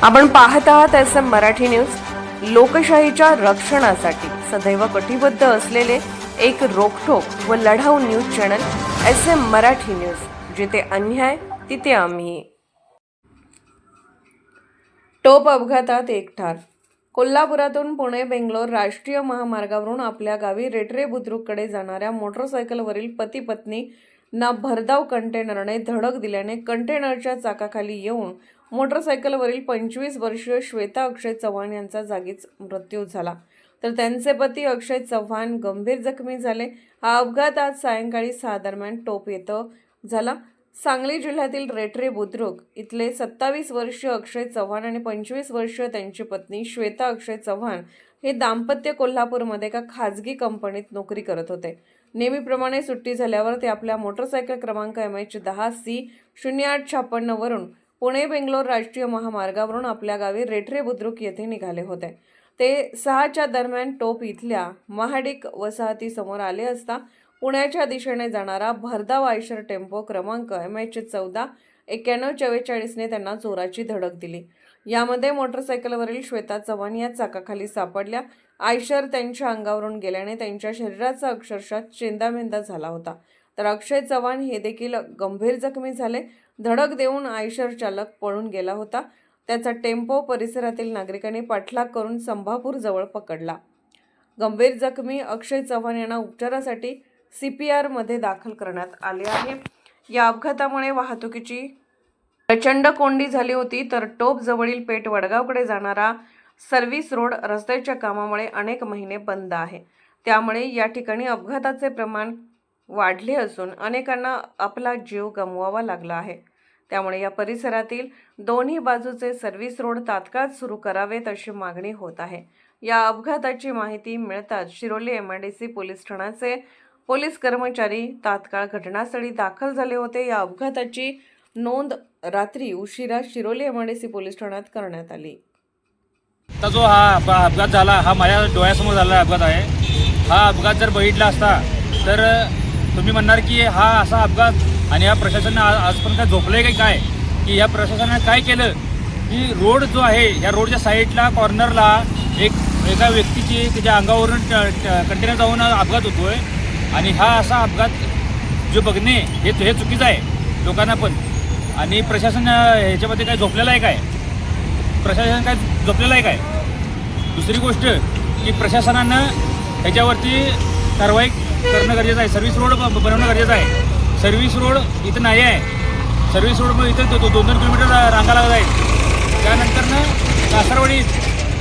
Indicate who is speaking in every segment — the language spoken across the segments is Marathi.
Speaker 1: आपण पाहत आहात SM मराठी न्यूज। लोकशाहीच्या रक्षणासाठी सदैव कटिबद्ध असलेले एक रोखठोक व लढाऊ news channel SM Marathi news, जिथे अन्याय तिथे आम्ही। टोप अपघातात एक ठार। कोल्हापुरातून पुणे बेंगलोर राष्ट्रीय महामार्गावरून आपल्या गावी रेटरे बुद्रुककडे जाणाऱ्या मोटरसायकलवरील पती पत्नी ना भरधाव कंटेनरने धडक दिल्याने कंटेनरच्या चाकाखाली येऊन मोटरसायकलवरील 25 वर्षीय श्वेता अक्षय चव्हाण यांचा जागीच मृत्यू झाला, तर त्यांचे पती अक्षय चव्हाण गंभीर जखमी झाले। हा अपघात आज सायंकाळी 6 दरम्यान टोप येथे झाला। सांगली जिल्ह्यातील रेटरे बुद्रुक इथले 27 वर्षीय अक्षय चव्हाण आणि 25 वर्षीय त्यांची पत्नी श्वेता अक्षय चव्हाण हे दाम्पत्य कोल्हापूरमध्ये एका खाजगी कंपनीत नोकरी करत होते। नेहमीप्रमाणे सुट्टी झाल्यावर ते आपल्या मोटरसायकल क्रमांक MH10C0856 वरून पुणे बेंगलोर राष्ट्रीय महामार्गावरून आपल्या गावी रेटरे बुद्रुक येथे निघाले होते। ते 6च्या दरम्यान टोप इथल्या महाडिक वसाहतीसमोर आले असता पुण्याच्या दिशेने जाणारा भरधाव आयशर टेम्पो क्रमांक MH149144 ने त्यांना जोराची धडक दिली। यामध्ये मोटरसायकलवरील श्वेता चव्हाण या चाकाखाली सापडल्या। आयशर त्यांच्या अंगावरून गेल्याने त्यांच्या शरीराचा अक्षरशः चेंदामेंदा झाला होता, तर अक्षय चव्हाण हे देखील गंभीर जखमी झाले। धडक देऊन आयशर चालक पळून गेला होता। त्याचा टेम्पो परिसरातील नागरिकांनी पाठलाग करून संभापूर जवळ पकडला। गंभीर जखमी अक्षय चव्हाण यांना उपचारासाठी CPR मध्ये दाखल करण्यात आले आहे। या अपघातामुळे वाहतुकीची प्रचंड कोंडी झाली होती, तर टोप जवळील पेठ वडगावकडे जाणारा सर्व्हिस रोड रस्त्याच्या कामामुळे अनेक महिने बंद आहे। त्यामुळे या ठिकाणी अपघाताचे प्रमाण वाढले असून अनेकांना आपला जीव गमवावा लागला आहे। त्यामुळे या परिसरातील दोन्ही बाजूचे सर्व्हिस रोड तात्काळ सुरू करावेत अशी मागणी होत आहे। या अपघाताची माहिती मिळताच शिरोली MIDC पोलीस ठाण्याचे पोलीस कर्मचारी तात्काळ घटनास्थळी दाखल झाले होते। या अपघाताची नोंद रात्री उशिरा शिरोली MIDC पोलीस ठाण्यात करण्यात आली।
Speaker 2: आता जो हा अपघात झाला हा माझ्या डोळ्यासमोर झालेला अपघात आहे। हा अपघात जर बघितला असता तर तुम्ही म्हणणार की हा असा अपघात आणि या प्रशासनाने आजपर्यंत काय झोपलंय की काय, की या प्रशासनाने काय केलं की रोड जो आहे या रोडच्या साईडला कॉर्नरला एका व्यक्तीची त्याच्या अंगावरून कंटेनर जाऊन अपघात होतोय आणि हा असा अपघात जो बघणे हे चुकीचं आहे लोकांना पण। आणि प्रशासन ह्याच्यामध्ये काय झोपलेलं आहे काय, प्रशासन काय झोपलेलं आहे काय। दुसरी गोष्ट की प्रशासनानं ह्याच्यावरती कारवाई करणं गरजेचं आहे। सर्व्हिस रोड बनवणं गरजेचं आहे। सर्व्हिस रोड इथं नाही आहे। सर्व्हिस रोड मग इथं 2-2 किलोमीटर रांगा लागत आहेत। त्यानंतरनं कासारवाडी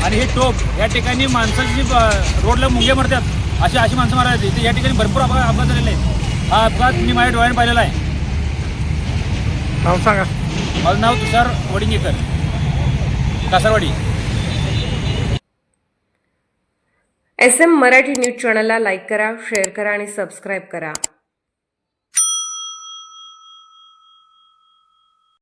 Speaker 2: आणि हे टोप या ठिकाणी माणसाची रोडला मुंग्या मरतात, अशी माणसं मारायची। इथे या ठिकाणी भरपूर अपघात झालेले आहेत। हा अपघात मी माझ्या डोळ्याने पाहिलेला आहे।
Speaker 3: नाव सांगा।
Speaker 2: माझं नाव तुषार वडिंगेकर, कासारवाडी।
Speaker 1: SM मराठी न्यूज चॅनलला लाईक करा, शेअर करा आणि सबस्क्राईब करा।